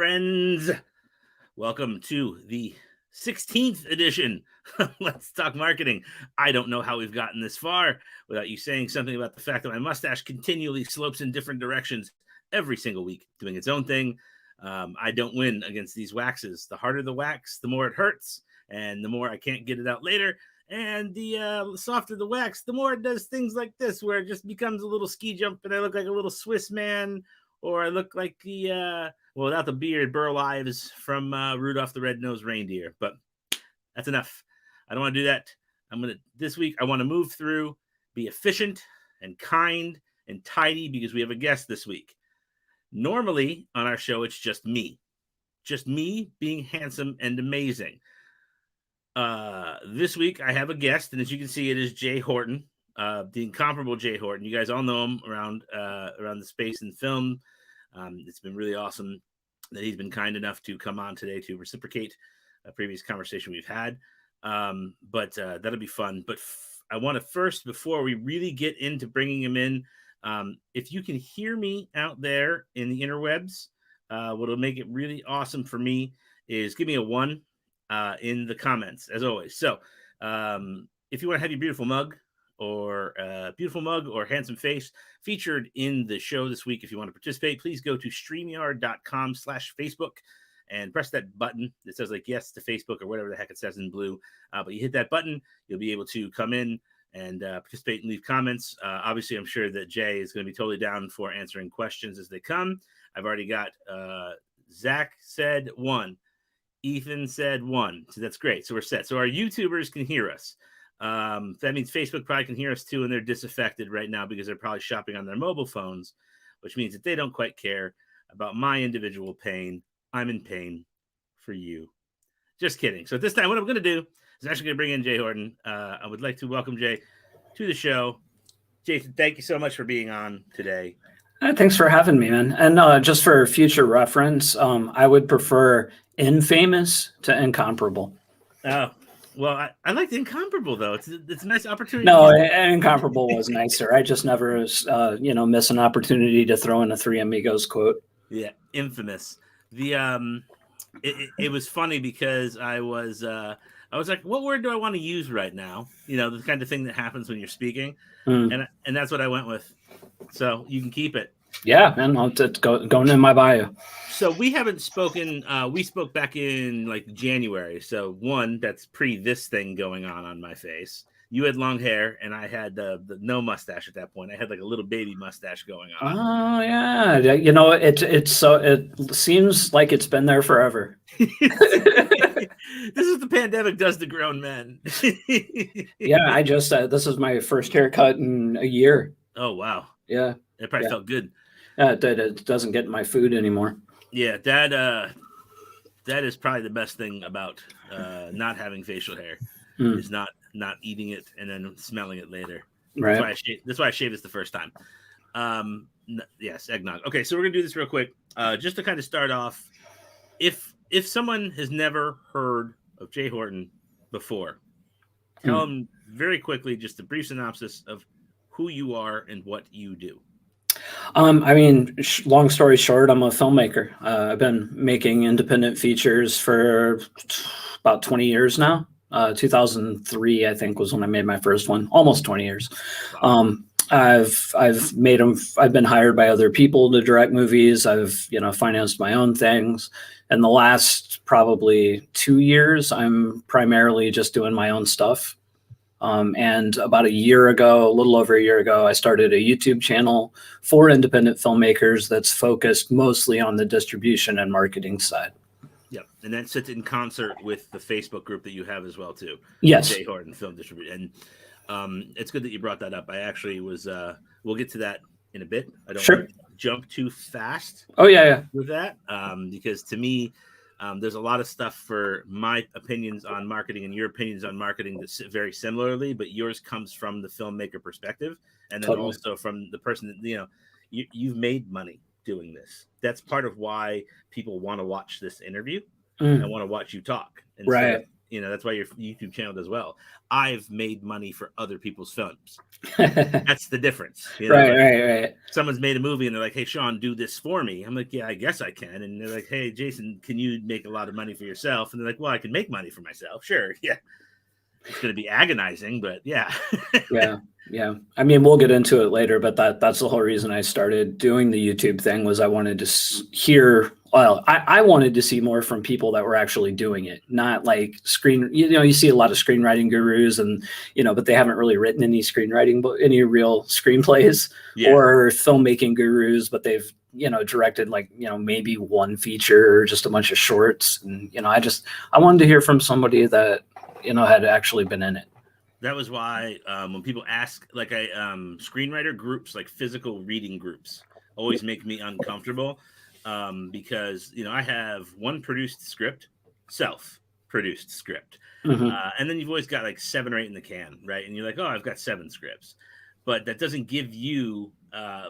friends. Welcome to the 16th edition of Let's Talk Marketing. I don't know how we've gotten this far without you saying something about the fact that my mustache continually slopes in different directions every single week, doing its own thing. I don't win against these waxes. The harder the wax, the more it hurts, and the more I can't get it out later. And the softer the wax, the more it does things like this, where it just becomes a little ski jump, and I look like a little Swiss man, or I look like the without the beard, Burl Ives from Rudolph the Red-Nosed Reindeer. But that's enough. I don't want to do that. This week, I want to move through, be efficient and kind and tidy, because we have a guest this week. Normally on our show, it's just me being handsome and amazing. This week I have a guest, and as you can see, it is Jay Horton, the incomparable Jay Horton. You guys all know him around the space and film. It's been really awesome that he's been kind enough to come on today to reciprocate a previous conversation we've had. But that'll be fun. But I want to first, before we really get into bringing him in, if you can hear me out there in the interwebs, what'll make it really awesome for me is give me a 1 in the comments, as always. So if you want to have your beautiful mug or handsome face featured in the show this week, if you want to participate, please go to streamyard.com/Facebook and press that button that says like yes to Facebook or whatever the heck it says in blue. But you hit that button, you'll be able to come in and participate and leave comments. Obviously, I'm sure that Jay is going to be totally down for answering questions as they come. I've already got Zach said 1. Ethan said 1. So that's great. So we're set. So our YouTubers can hear us. That means Facebook probably can hear us too, and they're disaffected right now because they're probably shopping on their mobile phones, which means that they don't quite care about my individual pain. I'm in pain for you. Just kidding. So at this time, what I'm going to do is actually going to bring in Jay Horton. I would like to welcome Jay to the show. Jason, thank you so much for being on today. Thanks for having me, man. And just for future reference, I would prefer infamous to incomparable. Oh, well, I like the incomparable, though. It's a nice opportunity. No, incomparable was nicer. I just never, miss an opportunity to throw in a Three Amigos quote. Yeah, infamous. The it was funny because I was like, what word do I want to use right now? You know, the kind of thing that happens when you're speaking, and that's what I went with. So you can keep it. Yeah, man, it's going in my bio. So we haven't spoken. We spoke back in like January. So that's pre this thing going on my face. You had long hair, and I had the no mustache at that point. I had like a little baby mustache going on. Oh yeah, you know it seems like it's been there forever. This is the pandemic does to grown men. Yeah, I just this is my first haircut in a year. Oh wow. Yeah, it probably felt good. It doesn't get in my food anymore. Yeah, that is probably the best thing about not having facial hair is not eating it and then smelling it later. Right. That's why I shaved this the first time. Yes, eggnog. Okay, so we're gonna do this real quick. Just to kind of start off, if someone has never heard of Jay Horton before, tell them very quickly just a brief synopsis of who you are and what you do. I mean, long story short, I'm a filmmaker. I've been making independent features for about 20 years now. 2003, I think, was when I made my first one. Almost 20 years. Wow. I've made them. I've been hired by other people to direct movies. I've financed my own things. And the last probably 2 years, I'm primarily just doing my own stuff. And about a little over a year ago, I started a YouTube channel for independent filmmakers that's focused mostly on the distribution and marketing side. Yep. And that sits in concert with the Facebook group that you have as well, too. Yes. Jay Horton Film Distribution. And it's good that you brought that up. I actually was, we'll get to that in a bit. I don't want to jump too fast. Oh, yeah. With that, because to me, there's a lot of stuff for my opinions on marketing and your opinions on marketing that sit very similarly, but yours comes from the filmmaker perspective, and then also from the person that you've made money doing this. That's part of why people want to watch this interview and want to watch you talk. And right. That's why your YouTube channel does well. I've made money for other people's films. That's the difference. Right. Someone's made a movie and they're like, hey, Sean, do this for me. I'm like, yeah, I guess I can. And they're like, hey, Jason, can you make a lot of money for yourself? And they're like, well, I can make money for myself. Sure. Yeah. It's going to be agonizing, but yeah. Yeah. I mean, we'll get into it later, but that's the whole reason I started doing the YouTube thing was I wanted to hear, well, I wanted to see more from people that were actually doing it, not like you see a lot of screenwriting gurus and, but they haven't really written any any real screenplays or filmmaking gurus, but they've, directed like, maybe one feature or just a bunch of shorts. And, I wanted to hear from somebody that, had actually been in it. That was why when people ask, like screenwriter groups, like physical reading groups, always make me uncomfortable because, I have one produced script, self-produced script. And then you've always got like 7 or 8 in the can, right? And you're like, oh, I've got 7 scripts. But that doesn't give you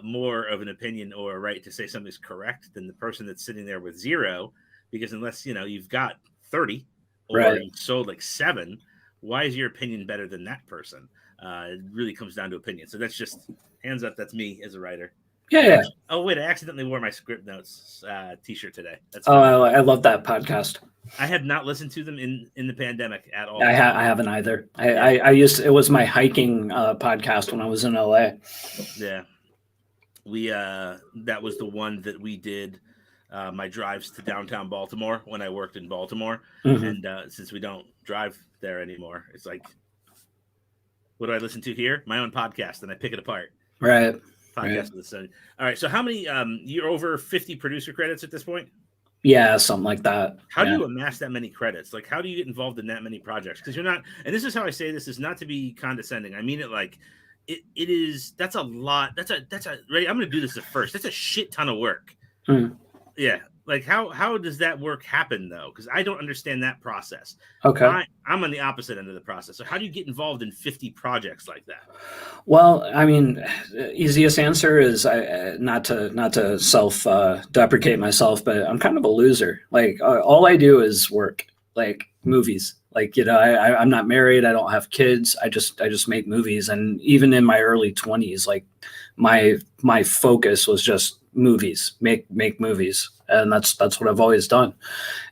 more of an opinion or a right to say something's correct than the person that's sitting there with 0, because unless, you've got 30 or you sold like 7, why is your opinion better than that person? It really comes down to opinion. So that's just hands up. That's me as a writer. Yeah. Oh, wait, I accidentally wore my script notes t-shirt today. That's I love that podcast. I have not listened to them in the pandemic at all. I haven't either. It was my hiking podcast when I was in LA. Yeah. That was the one that we did my drives to downtown Baltimore when I worked in Baltimore. And since we don't drive there anymore, it's like, what do I listen to here? My own podcast, and I pick it apart. Right. Podcast of the Sun. All right. So how many, you're over 50 producer credits at this point? Yeah, something like that. How do you amass that many credits? Like, how do you get involved in that many projects? Because you're not, and this is how I say this, is not to be condescending. I mean it like, it is, that's a lot. Ready? I'm going to do this at first. That's a shit ton of work. Yeah. Like how does that work happen though? Because I don't understand that process. Okay. I'm on the opposite end of the process. So how do you get involved in 50 projects like that? Well, I mean, easiest answer is not to self-deprecate myself, but I'm kind of a loser. Like all I do is work, like movies. Like, I'm not married. I don't have kids. I just make movies. And even in my early 20s, like my focus was just movies, make movies. And that's what I've always done.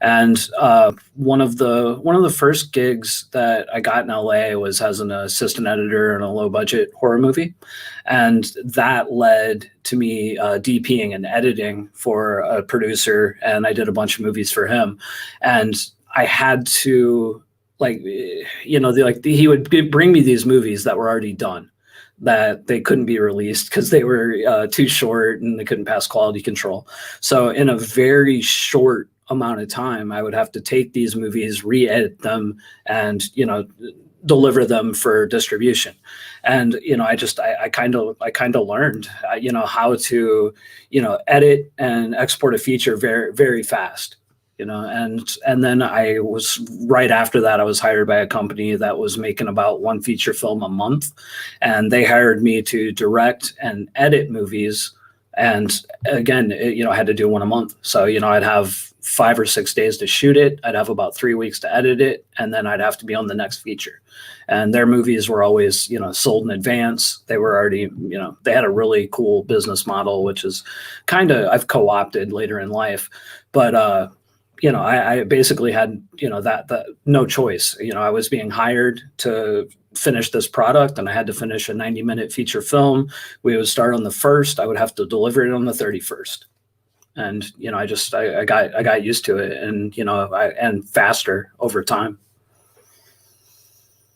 And one of the first gigs that I got in LA was as an assistant editor in a low budget horror movie. And that led to me DPing and editing for a producer. And I did a bunch of movies for him. And I had to he would bring me these movies that were already done, that they couldn't be released because they were too short and they couldn't pass quality control. So in a very short amount of time, I would have to take these movies, re-edit them, and deliver them for distribution. And I kind of learned how to edit and export a feature very, very fast. And then I was right after that, I was hired by a company that was making about 1 feature film a month, and they hired me to direct and edit movies. And again, I had to do 1 a month. So, I'd have 5 or 6 days to shoot it. I'd have about 3 weeks to edit it. And then I'd have to be on the next feature. And their movies were always, sold in advance. They were already, they had a really cool business model, which is I've co-opted later in life. But, I basically had, that no choice. I was being hired to finish this product, and I had to finish a 90-minute feature film. We would start on the 1st. I would have to deliver it on the 31st. And, I got used to it, and, and faster over time.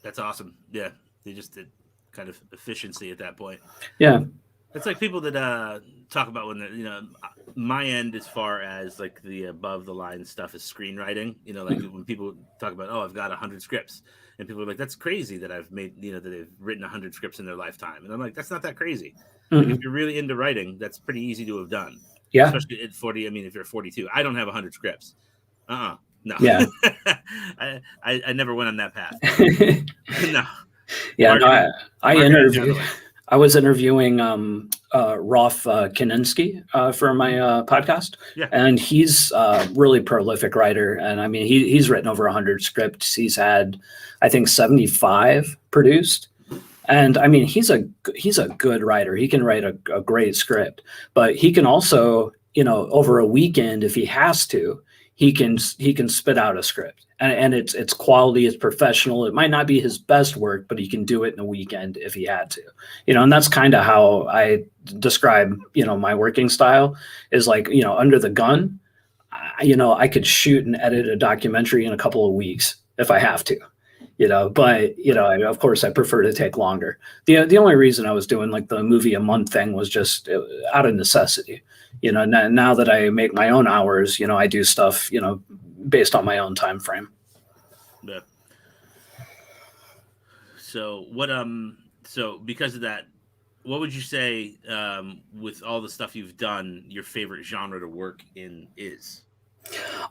That's awesome. Yeah. They just did kind of efficiency at that point. Yeah. It's like people that talk about when my end as far as like the above the line stuff is screenwriting. When people talk about, I've got 100 scripts, and people are like, that's crazy that I've made, that they've written 100 scripts in their lifetime. And I'm like, that's not that crazy. Like, if you're really into writing, that's pretty easy to have done. Yeah. Especially at 40. I mean, if you're 42, I don't have 100 scripts. No. Yeah. I never went on that path. No. Yeah. No, I I was interviewing Rolf Kaninsky for my podcast, Yeah. and he's a really prolific writer. And I mean, he's written over 100 scripts. He's had, I think, 75 produced. And I mean, he's a good writer. He can write a great script, but he can also, over a weekend, if he has to, he can spit out a script, and it's quality, it's professional. It might not be his best work, but he can do it in a weekend if he had to, and that's kind of how I describe, my working style is like, under the gun, I could shoot and edit a documentary in a couple of weeks if I have to. But of course I prefer to take longer. The only reason I was doing like the movie a month thing was just out of necessity. Now that I make my own hours, I do stuff, based on my own time frame. Yeah. So so because of that, what would you say, with all the stuff you've done, your favorite genre to work in is?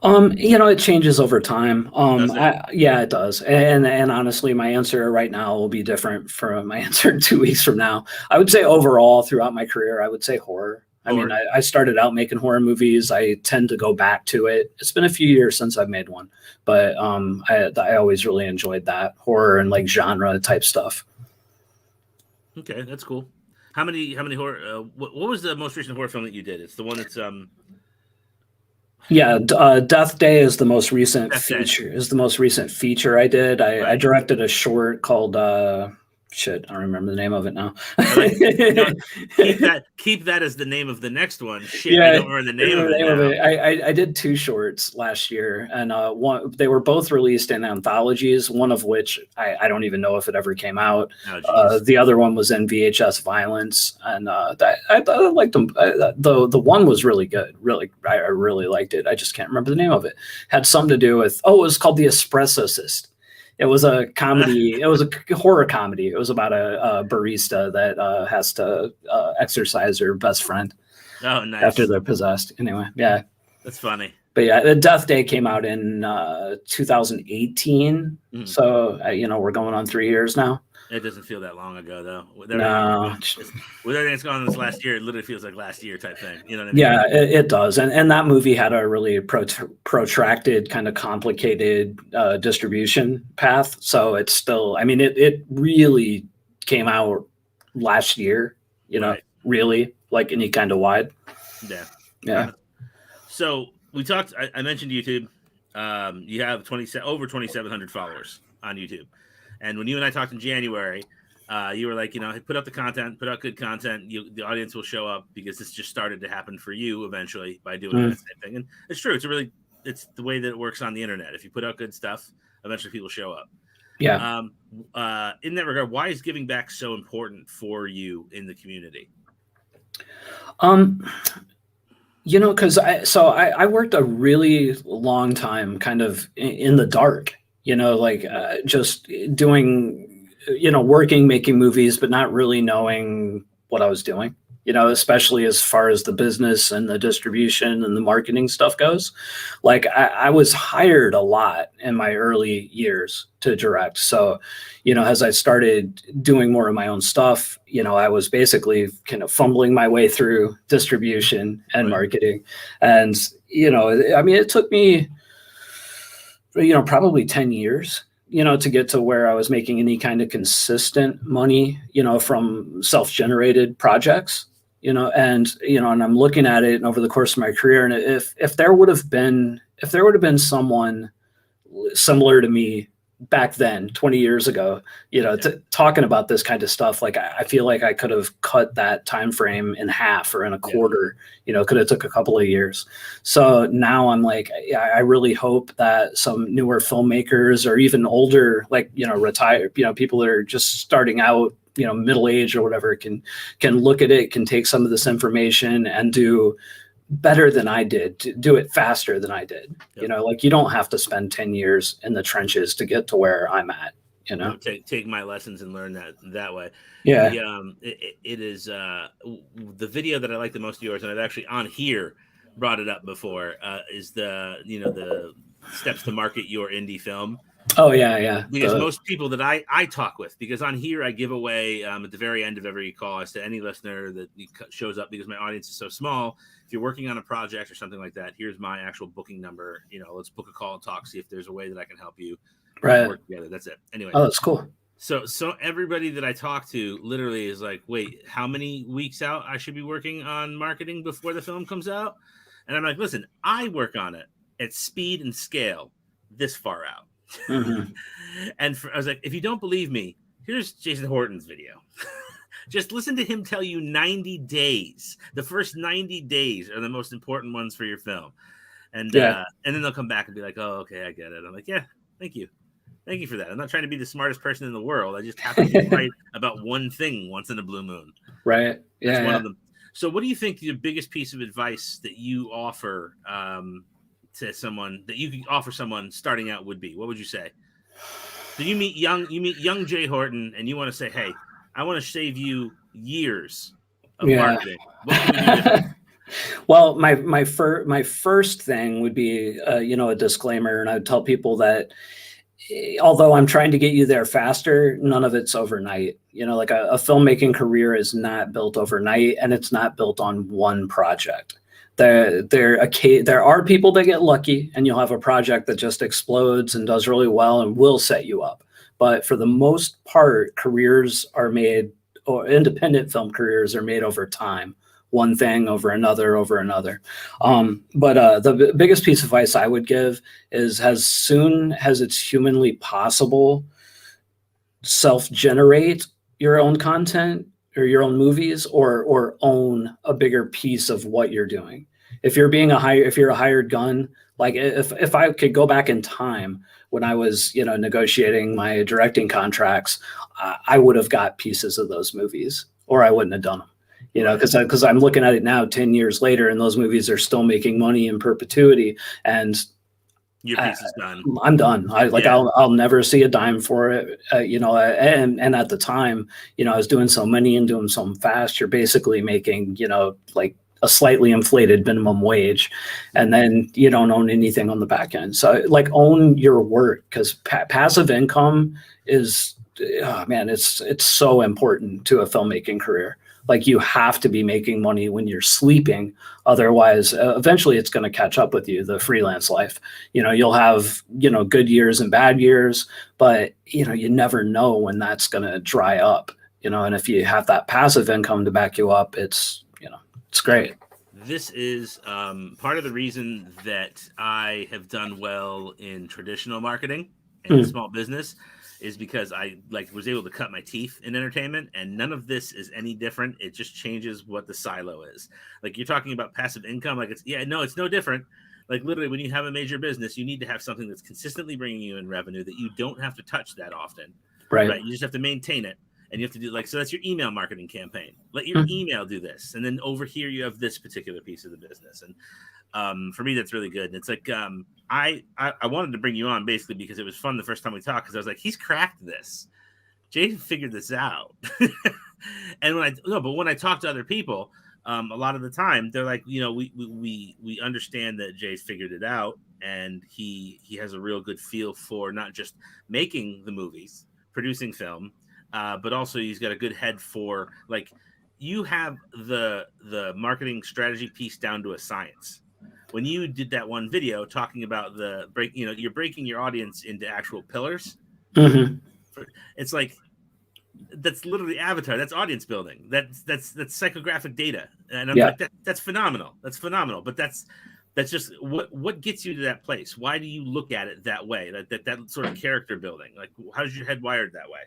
It changes over time. Does it? Yeah, it does. And honestly, my answer right now will be different from my answer 2 weeks from now. I would say overall throughout my career, I would say horror. I mean, I started out making horror movies. I tend to go back to it. It's been a few years since I've made one, but I always really enjoyed that horror and like genre type stuff. Okay, that's cool. How many horror? What was the most recent horror film that you did? It's the one that's Yeah, Death Day is the most recent Death Day. feature. Is the most recent feature I did. I Right. directed a short called shit. I don't remember the name of it now. Keep that as the name of the next one. Shit, Yeah, I don't remember the name of it now. I did 2 shorts last year, and they were both released in anthologies. One of which I don't even know if it ever came out. Oh, the other one was in VHS Violence, and I liked them. The one was really good. Really, I really liked it. I just can't remember the name of it. Had something to do with it was called The Espressocist. It was a comedy. It was a horror comedy. It was about a barista that has to exorcise her best friend. Oh, nice. After they're possessed. Anyway, yeah. That's funny. But yeah, the Death Day came out in 2018. Mm-hmm. So, we're going on 3 years now. It doesn't feel that long ago, though. With everything that's gone on this last year, it literally feels like last year type thing. You know what I mean? Yeah, it does. And that movie had a really protracted, kind of complicated distribution path. So it's still, I mean, it really came out last year, Right. really like any kind of wide. Yeah. Yeah. So we talked, I mentioned YouTube. You have over 2,700 followers on YouTube. And when you and I talked in January, you were like, put up the content, put out good content. The audience will show up, because this just started to happen for you eventually by doing that same thing. And it's true. It's the way that it works on the internet. If you put out good stuff, eventually people show up. Yeah. In that regard, why is giving back so important for you in the community? Because I worked a really long time kind of in the dark. Just doing, working, making movies, but not really knowing what I was doing, especially as far as the business and the distribution and the marketing stuff goes. Like I was hired a lot in my early years to direct. So, as I started doing more of my own stuff, I was basically kind of fumbling my way through distribution and marketing. And, I mean, it took me, probably 10 years, to get to where I was making any kind of consistent money, from self-generated projects, and I'm looking at it over the course of my career. And if there would have been someone similar to me back then, 20 years ago, talking about this kind of stuff, like I feel like I could have cut that time frame in half or in a quarter. Could have took a couple of years. So now I'm like, I really hope that some newer filmmakers, or even older, like retired, people that are just starting out, middle age or whatever, can look at it, can take some of this information and do better than I did, to do it faster than I did. Yep. Like you don't have to spend 10 years in the trenches to get to where I'm at, take my lessons and learn that way. Yeah. It is the video that I like the most of yours, and I've actually on here brought it up before, is the steps to market your indie film. Oh yeah. Because most people that I talk with, because on here I give away at the very end of every call, as to any listener that shows up, because my audience is so small, if you're working on a project or something like that, here's my actual booking number. Let's book a call and talk, see if there's a way that I can help you work together. That's it. Anyway. Oh, that's cool. So everybody that I talk to literally is like, wait, how many weeks out I should be working on marketing before the film comes out? And I'm like, listen, I work on it at speed and scale this far out. Mm-hmm. And I was like, if you don't believe me, here's Jason Horton's video. Just listen to him tell you 90 days. The first 90 days are the most important ones for your film. And then they'll come back and be like, oh, okay, I get it. I'm like, yeah, thank you. Thank you for that. I'm not trying to be the smartest person in the world. I just happen to be right about one thing once in a blue moon. Right. Yeah. That's one of them. So what do you think the biggest piece of advice that you offer to someone, that you could offer someone starting out, would be? What would you say? So you meet young Jay Horton and you want to say, hey, I want to save you years of marketing. What can we do? Well, my first thing would be, a disclaimer. And I would tell people that although I'm trying to get you there faster, none of it's overnight. Like a filmmaking career is not built overnight, and it's not built on one project. There are people that get lucky and you'll have a project that just explodes and does really well and will set you up. But for the most part, careers are made, or independent film careers are made over time. One thing over another. But the biggest piece of advice I would give is, as soon as it's humanly possible, self-generate your own content or your own movies, or own a bigger piece of what you're doing. If you're a hired gun, like if I could go back in time when I was, negotiating my directing contracts, I would have got pieces of those movies, or I wouldn't have done them. Because I'm looking at it now 10 years later, and those movies are still making money in perpetuity. And your piece is done. I'm done. I'll never see a dime for it. And at the time, I was doing so many and doing so fast. You're basically making, like a slightly inflated minimum wage, and then you don't own anything on the back end. So like, own your work, because passive income is, it's so important to a filmmaking career. Like, you have to be making money when you're sleeping. Otherwise, eventually it's going to catch up with you, the freelance life. You'll have, good years and bad years, but, you never know when that's going to dry up, and if you have that passive income to back you up, it's great. This is part of the reason that I have done well in traditional marketing and small business, is because I was able to cut my teeth in entertainment, and none of this is any different. It just changes what the silo is. Like, you're talking about passive income. Like, it's no different. Like, literally, when you have a major business, you need to have something that's consistently bringing you in revenue that you don't have to touch that often. Right. You just have to maintain it. And you have to do, so that's your email marketing campaign. Let your email do this. And then over here, you have this particular piece of the business. And for me, that's really good. And it's like, I wanted to bring you on basically because it was fun the first time we talked, because I was like, he's cracked this. Jay figured this out. And when I talk to other people, a lot of the time they're like, we understand that Jay's figured it out, and he has a real good feel for not just making the movies, producing film, but also he's got a good head for, like, you have the marketing strategy piece down to a science. When you did that one video talking about you're breaking your audience into actual pillars. Mm-hmm. It's like, that's literally Avatar. That's audience building. That's psychographic data. And I'm like, that's phenomenal. That's phenomenal. But that's just what gets you to that place. Why do you look at it that way? That sort of character building. Like, how's your head wired that way?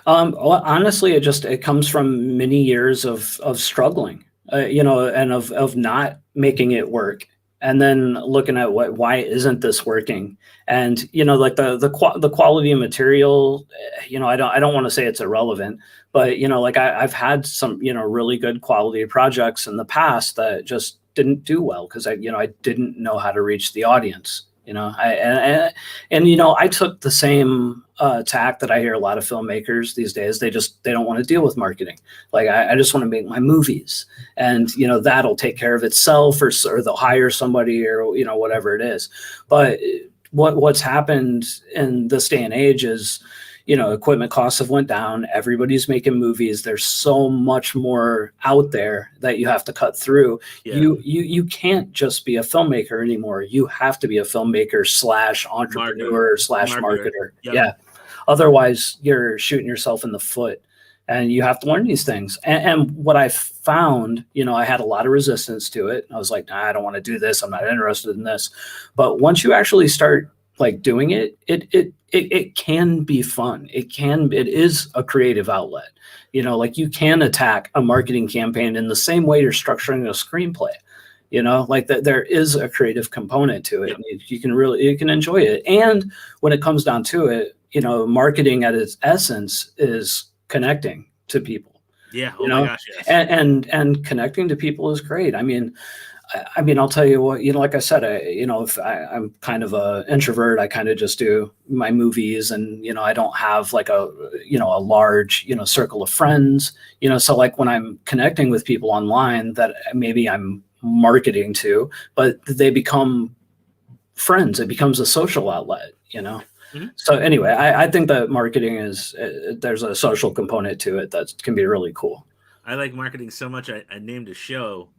Well, honestly, it comes from many years of struggling, and of not making it work, and then looking at why isn't this working, and like the quality of material, I don't want to say it's irrelevant, but like I've had some really good quality projects in the past that just didn't do well because I didn't know how to reach the audience. I took the same tack that I hear a lot of filmmakers these days. They don't want to deal with marketing. Like, I just want to make my movies, and that'll take care of itself, or they'll hire somebody, or whatever it is. But what's happened in this day and age is, equipment costs have went down. Everybody's making movies. There's so much more out there that you have to cut through. Yeah. You can't just be a filmmaker anymore. You have to be a filmmaker / entrepreneur / marketer. Yep. Yeah. Otherwise, you're shooting yourself in the foot. And you have to learn these things. And what I found, I had a lot of resistance to it. I was like, nah, I don't want to do this. I'm not interested in this. But once you actually start like doing it, it can be fun. It is a creative outlet. Like you can attack a marketing campaign in the same way you're structuring a screenplay. Like that there is a creative component to it. Yep. You can enjoy it. And when it comes down to it, marketing at its essence is connecting to people. Yeah. Oh my gosh. Yes. And connecting to people is great. I mean, I'll tell you what, like I said, if I'm kind of a introvert, I kind of just do my movies and, I don't have like a large, circle of friends, so like when I'm connecting with people online that maybe I'm marketing to, but they become friends, it becomes a social outlet, Mm-hmm. So anyway, I think that marketing there's a social component to it that can be really cool. I like marketing so much. I named a show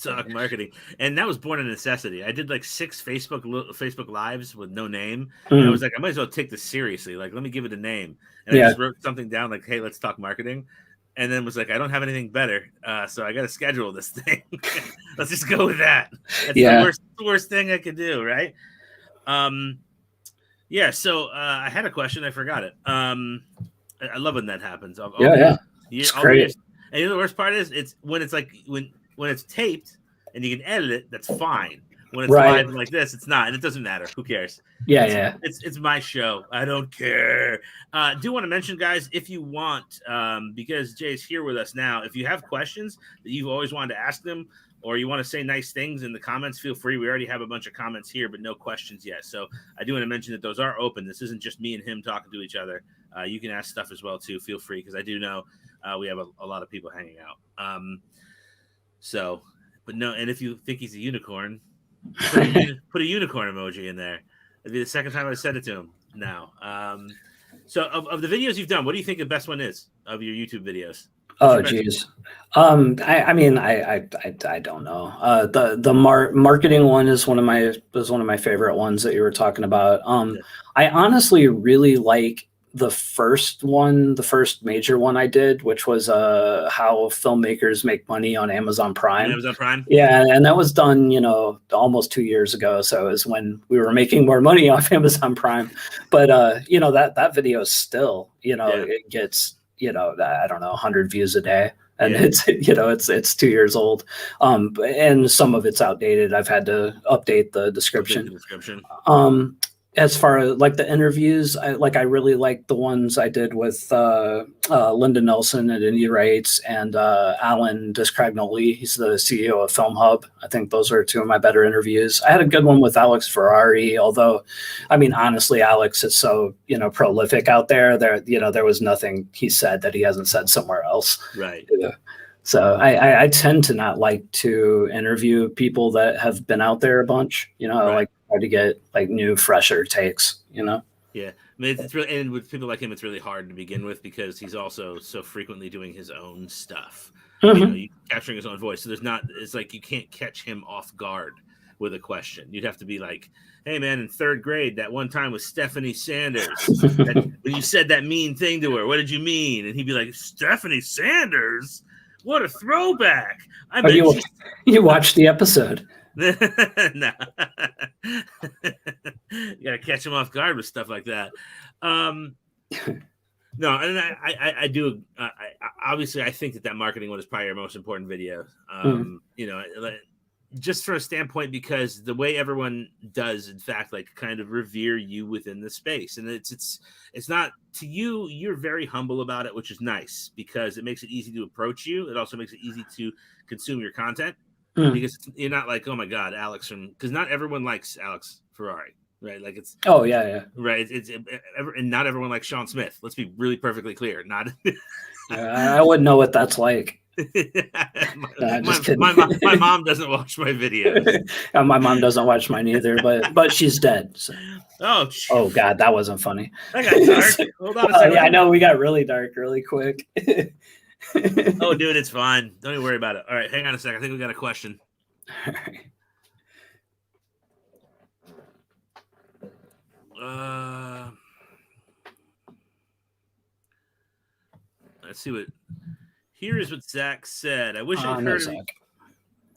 Talk Marketing, and that was born of necessity. I did like 6 Facebook Lives with no name. And I was like, I might as well take this seriously. Like, let me give it a name. And I just wrote something down like, hey, let's talk marketing. And then was like, I don't have anything better. So I got to schedule this thing. Let's just go with that. That's the worst thing I could do. Right. Yeah, so I had a question. I forgot it. I love when that happens. It's great. And the worst part is it's when it's like when it's taped and you can edit it, that's fine. When it's live like this, it's not, and it doesn't matter. Who cares? It's my show. I don't care. Do want to mention, guys, if you want, because Jay's here with us now. If you have questions that you've always wanted to ask them, or you want to say nice things in the comments, feel free. We already have a bunch of comments here, but no questions yet. So I do want to mention that those are open. This isn't just me and him talking to each other. You can ask stuff as well, too. Feel free, because I do know we have a lot of people hanging out. But no, and if you think he's a unicorn, put a unicorn emoji in there. It'd be the second time I said it to him now. So of the videos you've done, what do you think the best one is of your YouTube videos? Oh, geez. I mean, I don't know. The marketing one is one of my favorite ones that you were talking about. I honestly really like the first major one I did, which was how filmmakers make money on Amazon Prime. Amazon Prime? Yeah, and that was done, almost 2 years ago. So it was when we were making more money off Amazon Prime. But that video still, it gets, I don't know, 100 views a day. And it's 2 years old. And some of it's outdated. I've had to update the description. As far as like the interviews, I really like the ones I did with Linda Nelson at Indie Rights and Alan Discragnoli. He's the CEO of Film Hub. I think those are 2 of my better interviews. I had a good one with Alex Ferrari, although, I mean, honestly, Alex is so, prolific out there. There was nothing he said that he hasn't said somewhere else. Right. So I tend to not like to interview people that have been out there a bunch, I like try to get like new, fresher takes, Yeah. I mean, it's really, and with people like him, it's really hard to begin with because he's also so frequently doing his own stuff, capturing his own voice. So it's like you can't catch him off guard with a question. You'd have to be like, hey man, in 3rd grade, that one time with Stephanie Sanders, when you said that mean thing to her, what did you mean? And he'd be like, Stephanie Sanders? What a throwback! You watched the episode. No. You gotta catch him off guard with stuff like that. No, and I do. Obviously, I think that marketing one is probably our most important video. Just from a standpoint, because the way everyone does, in fact, like kind of revere you within the space, and it's not to you. You're very humble about it, which is nice because it makes it easy to approach you. It also makes it easy to consume your content. Because you're not like, oh my God, Alex because not everyone likes Alex Ferrari, right? Like it's right. And not everyone likes Sean Smith. Let's be really perfectly clear. Not I wouldn't know what that's like. No, just kidding. My mom doesn't watch my videos. My mom doesn't watch mine either, but she's dead. So. Oh God, that wasn't funny. That got dark. Hold on a second. Yeah, I know we got really dark really quick. Oh, dude, it's fine. Don't even worry about it. All right, hang on a second. I think we got a question. All right. Let's see here is what Zach said. I wish I'd heard Zach.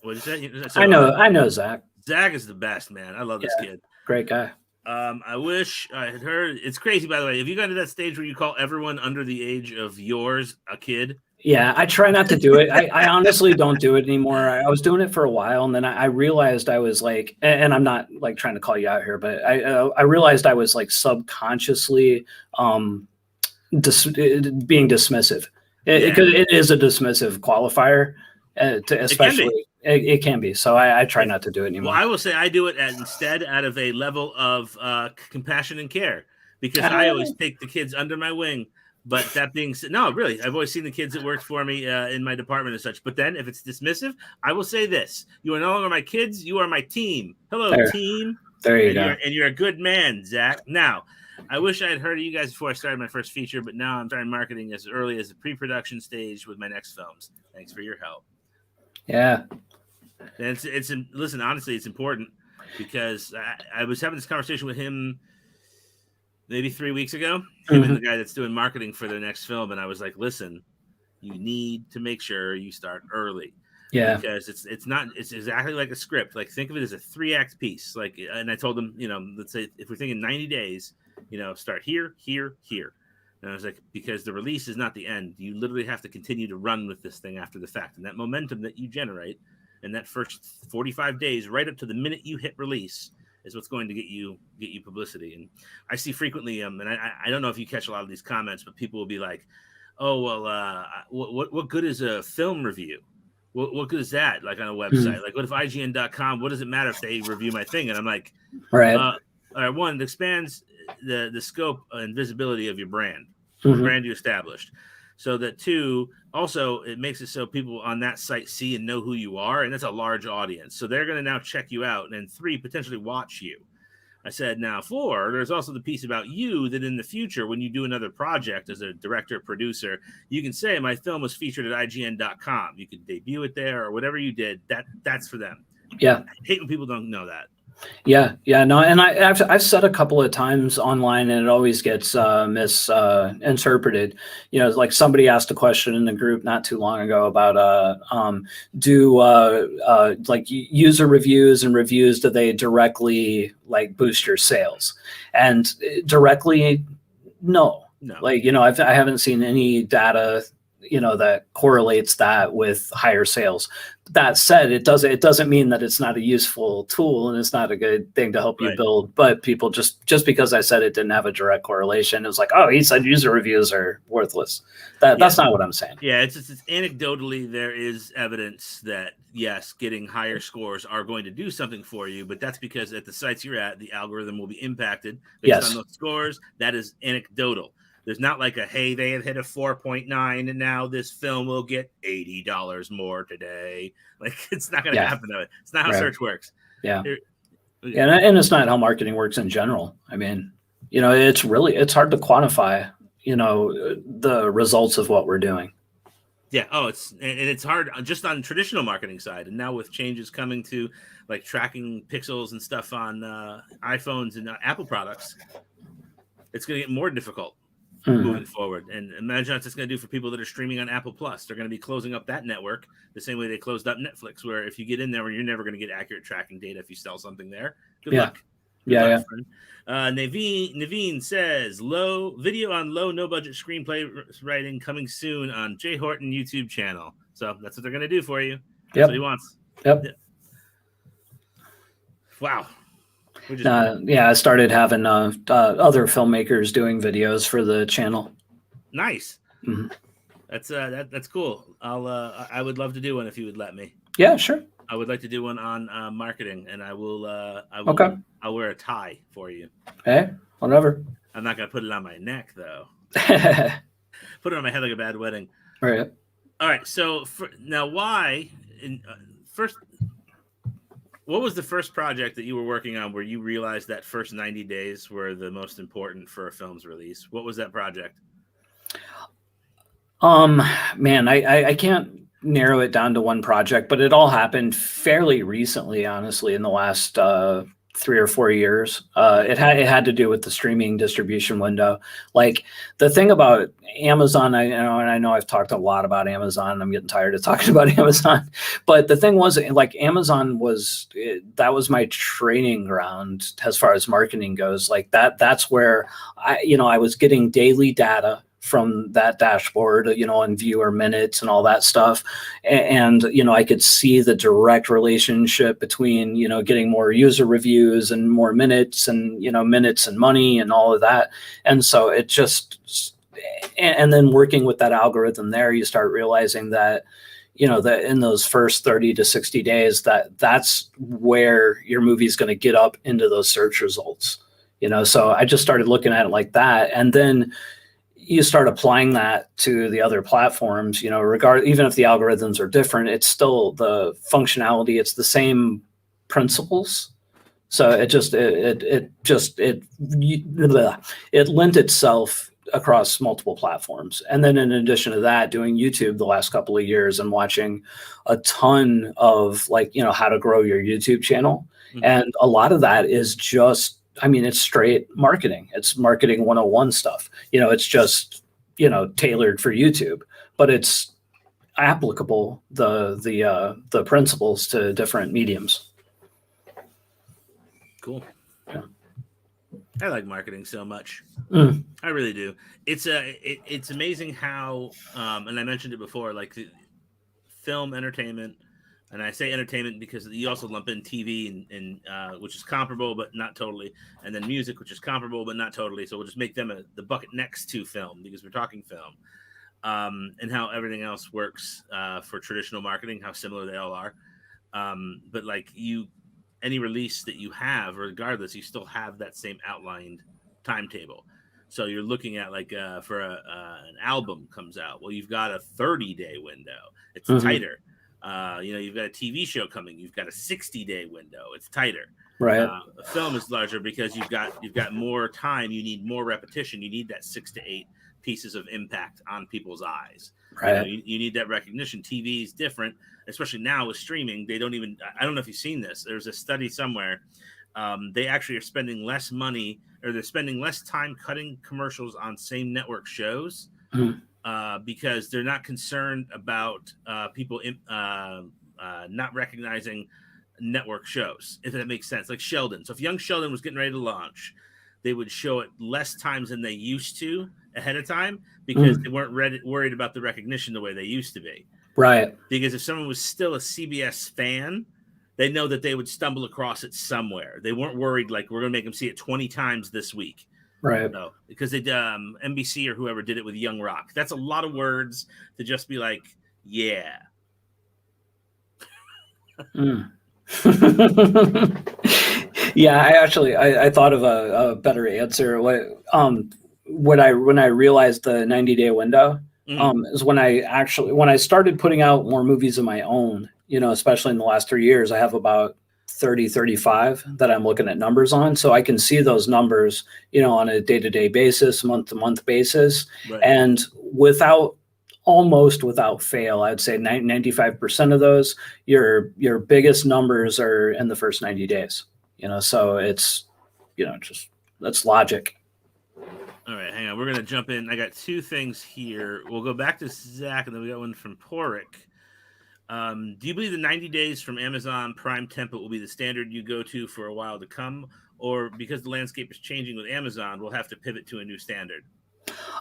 What is that? I know Zach. Zach is the best, man. I love this kid. Great guy. I wish I had heard. It's crazy, by the way. Have you gotten to that stage where you call everyone under the age of yours a kid? Yeah, I try not to do it. I honestly don't do it anymore. I was doing it for a while, and then I realized I was like, and I'm not like trying to call you out here, but I realized I was like subconsciously being dismissive. It is a dismissive qualifier, especially it can be. So I try not to do it anymore. Well, I will say I do it instead out of a level of compassion and care, because I always take the kids under my wing. But that being said, no, really, I've always seen the kids that work for me in my department and such. But then if it's dismissive, I will say this: you are no longer my kids; you are my team. Hello, team. There you go. And you're a good man, Zach. Now, I wish I had heard of you guys before I started my first feature, but now I'm starting marketing as early as the pre-production stage with my next films. Thanks for your help. Yeah. And listen, honestly, it's important, because I was having this conversation with him maybe 3 weeks ago, him and the guy that's doing marketing for their next film. And I was like, listen, you need to make sure you start early. Yeah. Because it's exactly like a script. Like, think of it as a 3-act piece. Like, and I told them, let's say if we're thinking 90 days, start here, here, here. And I was like, because the release is not the end. You literally have to continue to run with this thing after the fact. And that momentum that you generate in that first 45 days, right up to the minute you hit release, is what's going to get you publicity. And I see frequently, and I don't know if you catch a lot of these comments, but people will be like, "Oh, well, what good is a film review? What good is that? Like on a website? Like, what if IGN.com? What does it matter if they review my thing?" And I'm like, right. One, it expands the scope and visibility of your brand, the brand you established. So that 2, also it makes it so people on that site see and know who you are, and that's a large audience. So they're going to now check you out, and then 3, potentially watch you. I said, now 4, there's also the piece about you that in the future, when you do another project as a director, producer, you can say, my film was featured at IGN.com. You could debut it there, or whatever you did. That's for them. Yeah. I hate when people don't know that. Yeah, no, and I've said a couple of times online, and it always gets misinterpreted. Like somebody asked a question in the group not too long ago about like user reviews and reviews, do they directly like boost your sales? And directly, no. Like I haven't seen any data that correlates that with higher sales. That said, it doesn't mean that it's not a useful tool and it's not a good thing to help you build. But people just because I said it didn't have a direct correlation, it was like, oh, he said user reviews are worthless. That's not what I'm saying. Yeah, it's anecdotally there is evidence that yes, getting higher scores are going to do something for you, but that's because at the sites you're at, the algorithm will be impacted based on those scores. That is anecdotal. There's not like hey, they have hit a 4.9 and now this film will get $80 more today. Like, it's not going to happen that way. It's not how search works. Yeah. And it's not how marketing works in general. I mean, it's hard to quantify, the results of what we're doing. Yeah. Oh, it's hard just on traditional marketing side. And now with changes coming to like tracking pixels and stuff on iPhones and Apple products, it's going to get more difficult. Moving forward. And imagine what it's going to do for people that are streaming on Apple Plus. They're going to be closing up that network the same way they closed up Netflix, where if you get in there, you're never going to get accurate tracking data if you sell something there. Good luck. Good luck, friend. Naveen says, video on low, no budget screenplay writing coming soon on Jay Horton YouTube channel. So that's what they're going to do for you. That's what he wants. Yep. Wow. I started having other filmmakers doing videos for the channel. Nice. That's cool. I would love to do one if you would let me. Yeah, sure. I would like to do one on marketing, and I will. Okay. I'll wear a tie for you. Hey, whatever. I'm not gonna put it on my neck though. Put it on my head like a bad wedding. Right. All right. So now, why? First, what was the first project that you were working on where you realized that first 90 days were the most important for a film's release? What was that project? Um, Man, I can't narrow it down to one project, but it all happened fairly recently, honestly, in the last 3 or 4 years. It had to do with the streaming distribution window. Like the thing about Amazon, and I know I've talked a lot about Amazon. I'm getting tired of talking about Amazon, but the thing was, like Amazon that was my training ground as far as marketing goes. Like that's where I was getting daily data from that dashboard, and viewer minutes and all that stuff. And, I could see the direct relationship between, getting more user reviews and more minutes and, minutes and money and all of that. And so it just, and then working with that algorithm there, you start realizing that, that in those first 30 to 60 days, that's where your movie is going to get up into those search results. So I just started looking at it like that. And then you start applying that to the other platforms, even if the algorithms are different, it's still the functionality, it's the same principles. So it lent itself across multiple platforms. And then in addition to that, doing YouTube the last couple of years and watching a ton of how to grow your YouTube channel. Mm-hmm. And a lot of that is just, it's straight marketing. It's marketing 101 stuff. It's just, tailored for YouTube, but it's applicable, the principles to different mediums. Cool. Yeah. I like marketing so much. I really do. It's amazing how, and I mentioned it before, like film entertainment. And I say entertainment because you also lump in TV and which is comparable but not totally, and then music, which is comparable but not totally. So we'll just make them the bucket next to film because we're talking film, and how everything else works for traditional marketing, how similar they all are. But like any release that you have, regardless, you still have that same outlined timetable. So you're looking at for an album comes out. Well, you've got a 30-day window. It's tighter. You've got a TV show coming. You've got a 60-day window. It's tighter. Right. A film is larger because you've got more time. You need more repetition. You need that 6 to 8 pieces of impact on people's eyes. Right. You need that recognition. TV is different, especially now with streaming. They don't even. I don't know if you've seen this. There's a study somewhere. They actually are spending less money, or they're spending less time cutting commercials on same network shows. Because they're not concerned about people not recognizing network shows, if that makes sense. Like Sheldon. So if Young Sheldon was getting ready to launch, they would show it less times than they used to ahead of time because they weren't worried about the recognition the way they used to be. Right. Because if someone was still a CBS fan, they know that they would stumble across it somewhere. They weren't worried like we're going to make them see it 20 times this week. Right. No, because they NBC or whoever did it with Young Rock. That's a lot of words to just be like, yeah. Yeah, I thought of a better answer. When I realized the 90-day window is when I started putting out more movies of my own, especially in the last 3 years. I have about 30, 35 that I'm looking at numbers on. So I can see those numbers, on a day-to-day basis, month-to-month basis. Right. And almost without fail, I'd say 95% of those, your biggest numbers are in the first 90 days, so it's, just that's logic. All right, hang on. We're going to jump in. I got 2 things here. We'll go back to Zach, and then we got one from Porik. Do you believe the 90 days from Amazon Prime template will be the standard you go to for a while to come? Or because the landscape is changing with Amazon, we'll have to pivot to a new standard?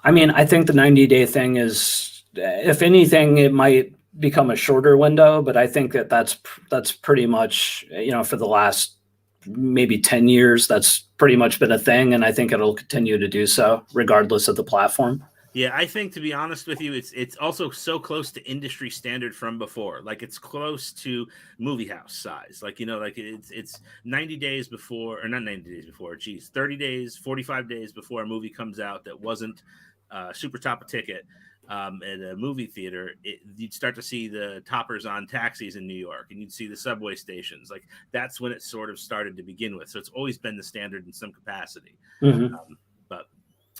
I think the 90-day thing is, if anything, it might become a shorter window, but I think that's pretty much, for the last maybe 10 years, that's pretty much been a thing. And I think it'll continue to do so regardless of the platform. Yeah, I think, to be honest with you, it's also so close to industry standard from before. Like it's close to movie house size. Like, it's 90 days before, or not 90 days before, 30 days, 45 days before a movie comes out that wasn't super top of ticket. at a movie theater, you'd start to see the toppers on taxis in New York, and you'd see the subway stations. Like that's when it sort of started to begin with. So it's always been the standard in some capacity. Mm-hmm. But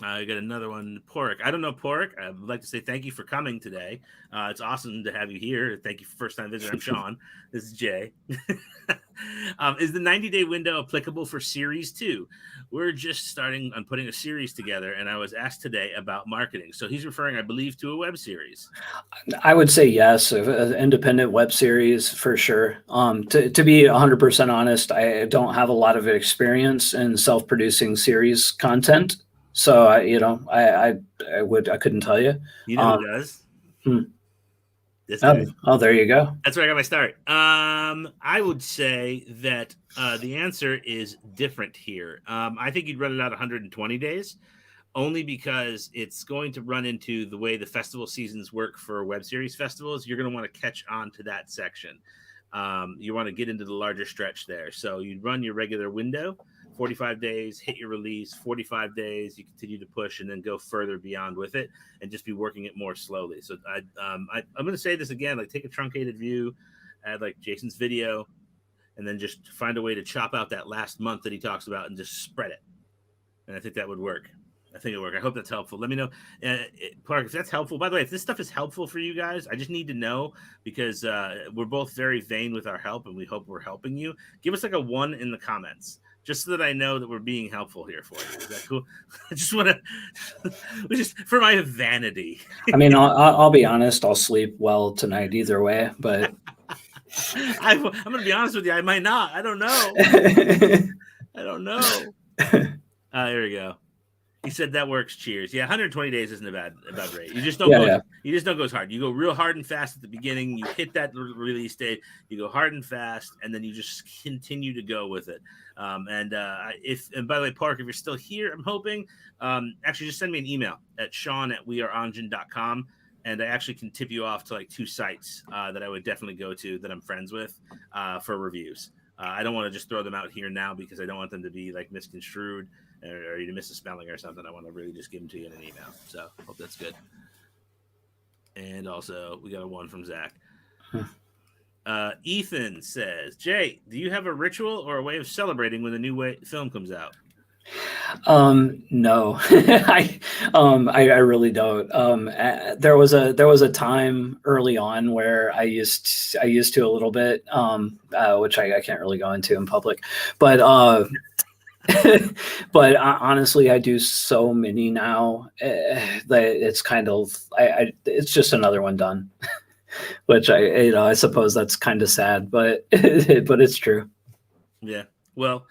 I got another one, Pork. I don't know, Pork. I would like to say thank you for coming today. It's awesome to have you here. Thank you for first time visitor. I'm Sean. This is Jay. Is the 90-day window applicable for series 2? We're just starting on putting a series together, and I was asked today about marketing. So he's referring, I believe, to a web series. I would say yes, an independent web series for sure. To be 100% honest, I don't have a lot of experience in self-producing series content. So I couldn't tell you. You know who does? This guy. Oh, there you go. That's where I got my start. I would say that the answer is different here. I think you'd run it out 120 days, only because it's going to run into the way the festival seasons work for web series festivals. You're going to want to catch on to that section. You want to get into the larger stretch there. So you'd run your regular window, 45 days, hit your release, 45 days, you continue to push and then go further beyond with it and just be working it more slowly. So I'm going to say this again, like take a truncated view, add like Jason's video, and then just find a way to chop out that last month that he talks about and just spread it. And I think that would work. I think it'll work. I hope that's helpful. Let me know, Park, if that's helpful. By the way, if this stuff is helpful for you guys, I just need to know because we're both very vain with our help and we hope we're helping you. Give us like a 1 in the comments, just so that I know that we're being helpful here for you. Is that cool? I just want to, just for my vanity. I mean, I'll be honest. I'll sleep well tonight either way, but I'm going to be honest with you. I might not. I don't know. I don't know. Here we go. He said that works. Cheers. Yeah, 120 days isn't a bad rate. You just don't go. Yeah. You just don't go as hard. You go real hard and fast at the beginning. You hit that release date. You go hard and fast, and then you just continue to go with it. And by the way, Park, if you're still here, I'm hoping. Actually, just send me an email at sean@weareongen.com, and I actually can tip you off to like 2 sites that I would definitely go to that I'm friends with for reviews. I don't want to just throw them out here now because I don't want them to be like misconstrued or you to miss a spelling or something. I want to really just give them to you in an email. So hope that's good. And also we got a 1 from Zach. Ethan says, Jay, do you have a ritual or a way of celebrating when the new film comes out? No, I really don't. There was a time early on where I used to a little bit, which I can't really go into in public, but but honestly, I do so many now that it's kind of it's just another one done, which I suppose that's kind of sad, but but it's true. Yeah. Well,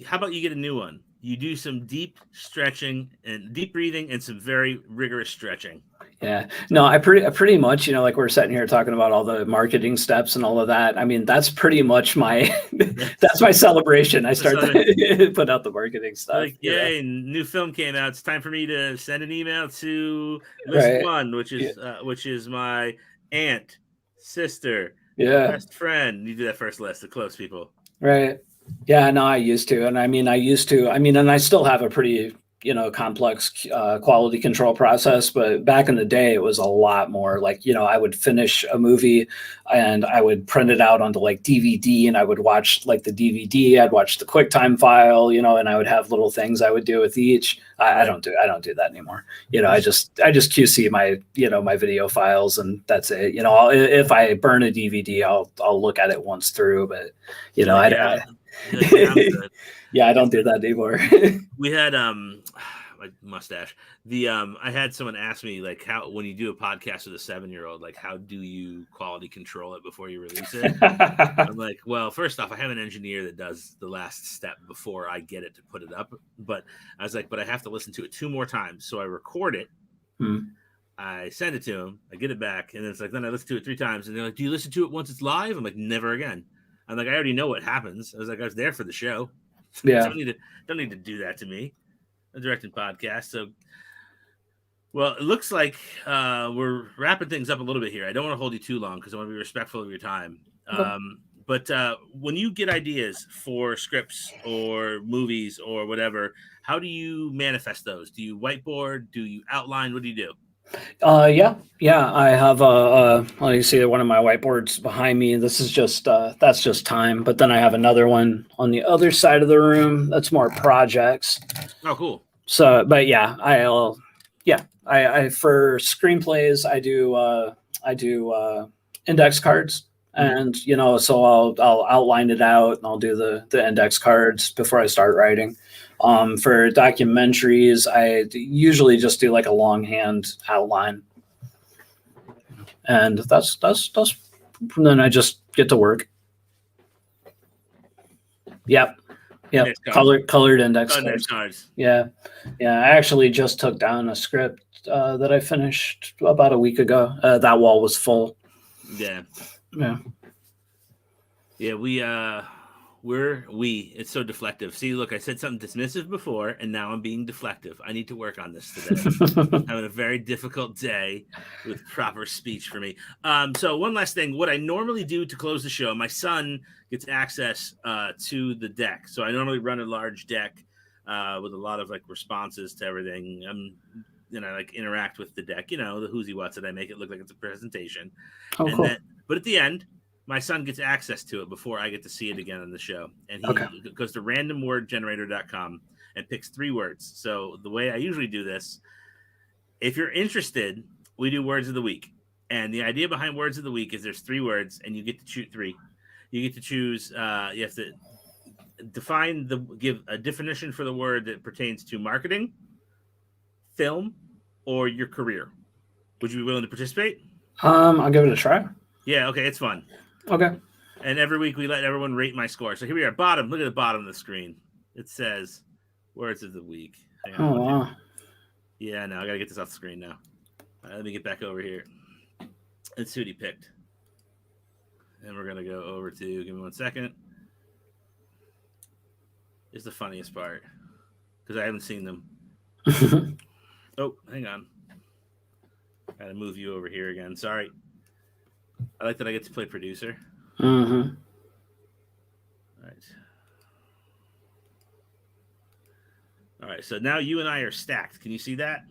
how about you get a new one? You do some deep stretching and deep breathing and some very rigorous stretching. Yeah, no, I pretty much, like we're sitting here talking about all the marketing steps and all of that. I mean, that's pretty much that's my celebration. I start to put out the marketing stuff. Like, yay, new film came out. It's time for me to send an email to list 1, which is my aunt, sister, best friend. You do that first list, the close people. Right. Yeah, no, I used to. And and I still have a pretty, complex quality control process. But back in the day, it was a lot more like, I would finish a movie and I would print it out onto like DVD and I would watch like the DVD. I'd watch the QuickTime file, and I would have little things I would do with each. I don't do that anymore. I just QC my, my video files and that's it. If I burn a DVD, I'll look at it once through, but yeah, I don't do that anymore. We had my mustache. I had someone ask me like how when you do a podcast with a 7-year-old, like how do you quality control it before you release it? I'm like, well, first off, I have an engineer that does the last step before I get it to put it up. But I was like, but I have to listen to it 2 more times. So I record it. I send it to him. I get it back, and it's like then I listen to it 3 times, and they're like, do you listen to it once it's live? I'm like, never again. I'm like, I already know what happens. I was like, I was there for the show. Yeah. Don't need to do that to me. I'm directing podcasts. So, well, it looks like we're wrapping things up a little bit here. I don't want to hold you too long because I want to be respectful of your time. Okay. But when you get ideas for scripts or movies or whatever, how do you manifest those? Do you whiteboard? Do you outline? What do you do? Yeah. I have well, you see one of my whiteboards behind me. This is just that's just time. But then I have another one on the other side of the room. That's more projects. Oh, cool. So, but yeah, I for screenplays, I do index cards, and so I'll outline it out, and I'll do the index cards before I start writing. For documentaries, I usually just do like a longhand outline, and that's then I just get to work. Yep. Colored index cards. Yeah. I actually just took down a script that I finished about a week ago. That wall was full. Yeah. It's so deflective. See, look, I said something dismissive before, and now I'm being deflective. I need to work on this today. Having a very difficult day with proper speech for me. So one last thing, what I normally do to close the show, my son gets access to the deck. So I normally run a large deck with a lot of like responses to everything. Like interact with the deck, the who's what's it. I make it look like it's a presentation. Cool. But at the end, my son gets access to it before I get to see it again on the show. And he goes to randomwordgenerator.com and picks 3 words. So the way I usually do this, if you're interested, we do words of the week. And the idea behind words of the week is there's 3 words and you get to choose 3. You get to choose, you have to give a definition for the word that pertains to marketing, film, or your career. Would you be willing to participate? I'll give it a try. Yeah, okay, it's fun. Okay. And every week we let everyone rate my score. So here we are, bottom. Look at the bottom of the screen. It says words of the week. Wow. Yeah, no, I got to get this off the screen now. Let me get back over here. Let's see what he picked. And we're going to go over to, give me 1 second. It's the funniest part because I haven't seen them. Oh, hang on. Got to move you over here again. Sorry. I like that I get to play producer. Mm-hmm. All right. So now you and I are stacked. Can you see that?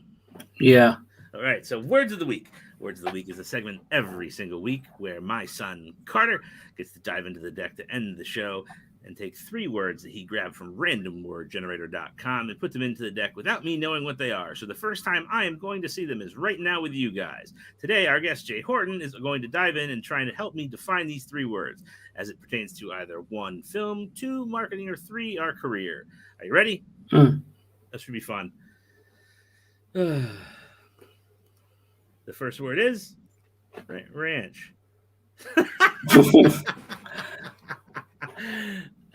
Yeah. All right. So words of the week. Words of the week is a segment every single week where my son Carter gets to dive into the deck to end the show and take 3 words that he grabbed from randomwordgenerator.com and put them into the deck without me knowing what they are. So the first time I am going to see them is right now with you guys. Today, our guest, Jay Horton, is going to dive in and trying to help me define these 3 words as it pertains to either 1, film, 2, marketing, or 3, our career. Are you ready? That should be fun. The first word is ranch.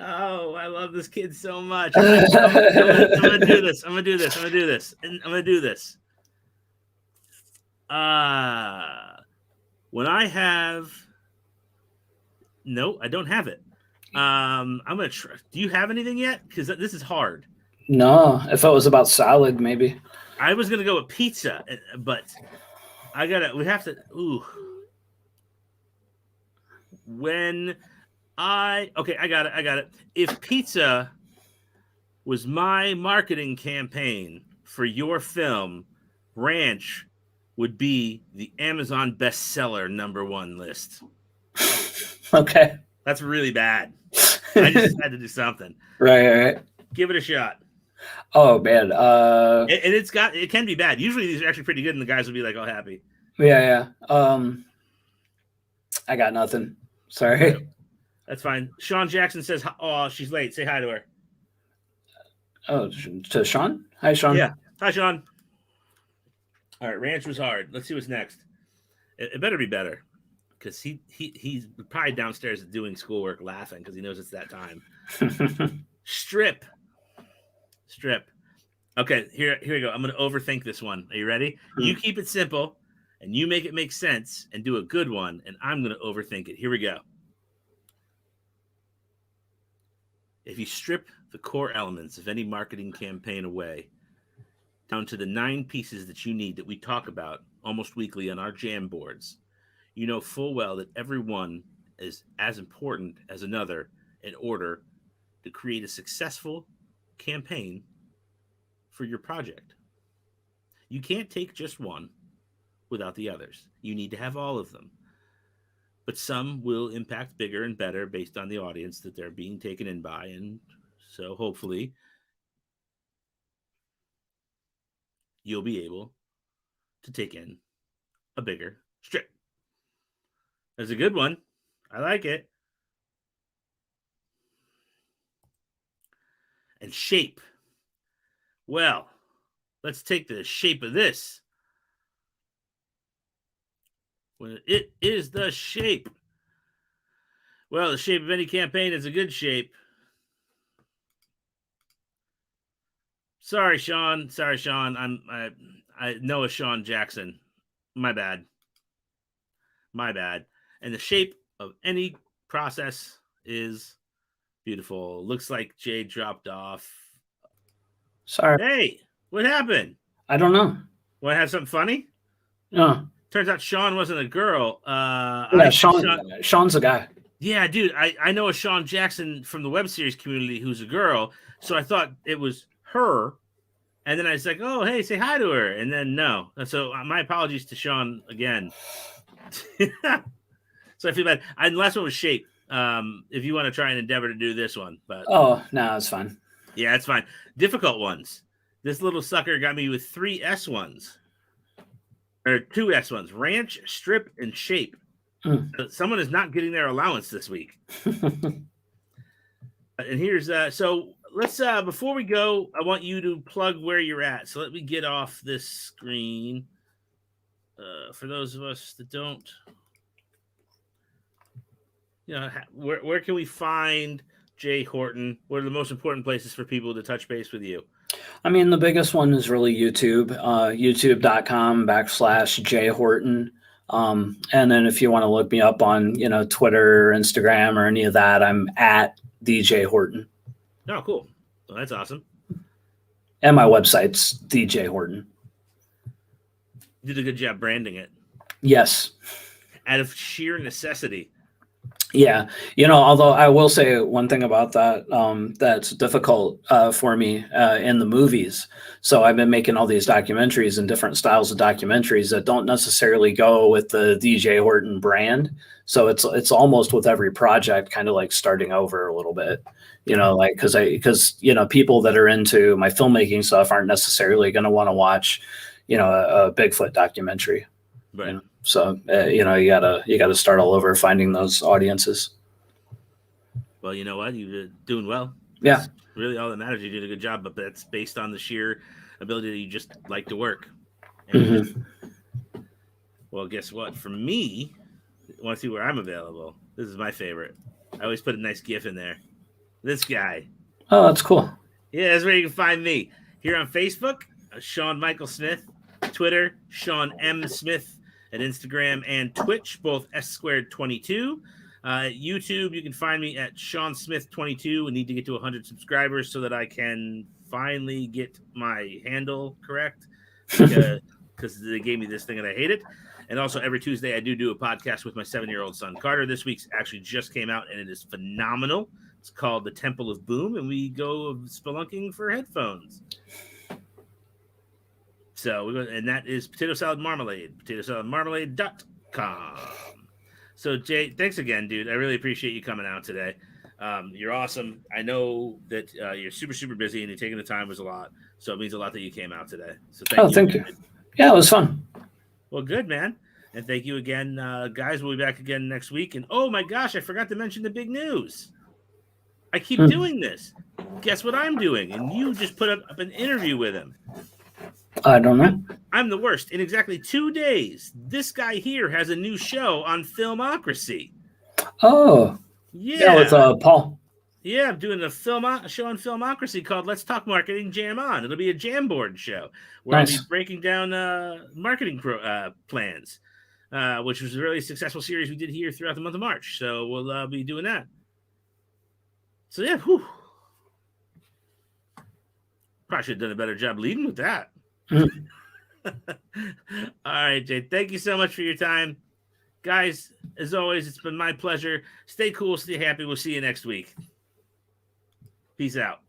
Oh, I love this kid so much. I'm gonna do this. I'm gonna do this. When I have no, I don't have it. I'm gonna try. Do you have anything yet? Because this is hard. No, if it was about salad, maybe. I was gonna go with pizza, but we have to. Ooh. I got it. If pizza was my marketing campaign for your film, ranch would be the Amazon bestseller #1 list. Okay. That's really bad. I just had to do something. Right. Give it a shot. Oh man. And it can be bad. Usually these are actually pretty good and the guys will be like all happy. Yeah. I got nothing. Sorry. That's fine. Sean Jackson says, "Oh, she's late. Say hi to her." Oh, to Sean? Hi, Sean. Yeah. Hi, Sean. All right. Ranch was hard. Let's see what's next. It better be better because he's probably downstairs doing schoolwork laughing because he knows it's that time. Strip. Okay. Here we go. I'm going to overthink this one. Are you ready? You keep it simple and you make it make sense and do a good one. And I'm going to overthink it. Here we go. If you strip the core elements of any marketing campaign away, down to the 9 pieces that you need that we talk about almost weekly on our jam boards, you know full well that every one is as important as another in order to create a successful campaign for your project. You can't take just one without the others. You need to have all of them. But some will impact bigger and better based on the audience that they're being taken in by. And so hopefully you'll be able to take in a bigger strip. That's a good one. I like it. And shape. Well, let's take the shape of this. Well, it is the shape. Well, the shape of any campaign is a good shape. Sorry, Sean. I know a Sean Jackson. My bad. And the shape of any process is beautiful. Looks like Jay dropped off. Sorry. Hey, what happened? I don't know. Want to have something funny? No. Turns out Sean wasn't a girl. Yeah, Sean's a guy. Yeah, dude. I know a Sean Jackson from the web series community who's a girl. So I thought it was her. And then I was like, oh, hey, say hi to her. And then no. So my apologies to Sean again. So I feel bad. And the last one was shape. If you want to try and endeavor to do this one. But no, it's fine. Yeah, it's fine. Difficult ones. This little sucker got me with 3 S1s. Or 2 S1s. Ranch, strip, and shape. Someone is not getting their allowance this week. And here's so let's before we go, I want you to plug where you're at. So let me get off this screen. For those of us that don't, where can we find Jay Horton? What are the most important places for people to touch base with you? I mean, the biggest one is really YouTube, youtube.com/Jay Horton. And then if you want to look me up on, Twitter, Instagram, or any of that, I'm at DJ Horton. Oh, cool. Well, that's awesome. And my website's DJ Horton. You did a good job branding it. Yes. Out of sheer necessity. Yeah. Although I will say one thing about that, that's difficult for me in the movies. So I've been making all these documentaries and different styles of documentaries that don't necessarily go with the DJ Horton brand. So it's almost with every project kind of like starting over a little bit, because people that are into my filmmaking stuff aren't necessarily going to want to watch, a Bigfoot documentary. Right. So you gotta start all over finding those audiences. Well, you know what? You're doing well. Yeah. That's really all that matters. You did a good job, but that's based on the sheer ability that you just like to work. And well, guess what? For me, want to see where I'm available? This is my favorite. I always put a nice GIF in there. This guy. Oh, that's cool. Yeah, that's where you can find me. Here on Facebook, Sean Michael Smith. Twitter, Sean M. Smith. At Instagram and Twitch, both S222. YouTube, you can find me at Sean Smith 22. We need to get to 100 subscribers so that I can finally get my handle correct, because they gave me this thing and I hate it. And also every Tuesday I do a podcast with my 7-year-old son Carter. This week's actually just came out and it is phenomenal. It's called The Temple of Boom, and we go spelunking for headphones. So and that is Potato Salad Marmalade, potatosaladmarmalade.com. So Jay, thanks again, dude. I really appreciate you coming out today. You're awesome. I know that you're super, super busy and you're taking the time was a lot. So it means a lot that you came out today. So thank you. Yeah, it was fun. Well, good, man. And thank you again, guys. We'll be back again next week. And oh my gosh, I forgot to mention the big news. I keep doing this. Guess what I'm doing? And you just put up an interview with him. I don't know. I'm the worst. In exactly 2 days, this guy here has a new show on Filmocracy. Oh. Yeah, with Paul. Yeah, I'm doing a show on Filmocracy called Let's Talk Marketing Jam On. It'll be a Jamboard show where I'll be breaking down marketing plans, which was a really successful series we did here throughout the month of March. So we'll be doing that. So yeah, probably should have done a better job leading with that. All right, Jay. Thank you so much for your time. Guys, as always, it's been my pleasure. Stay cool, stay happy. We'll see you next week. Peace out.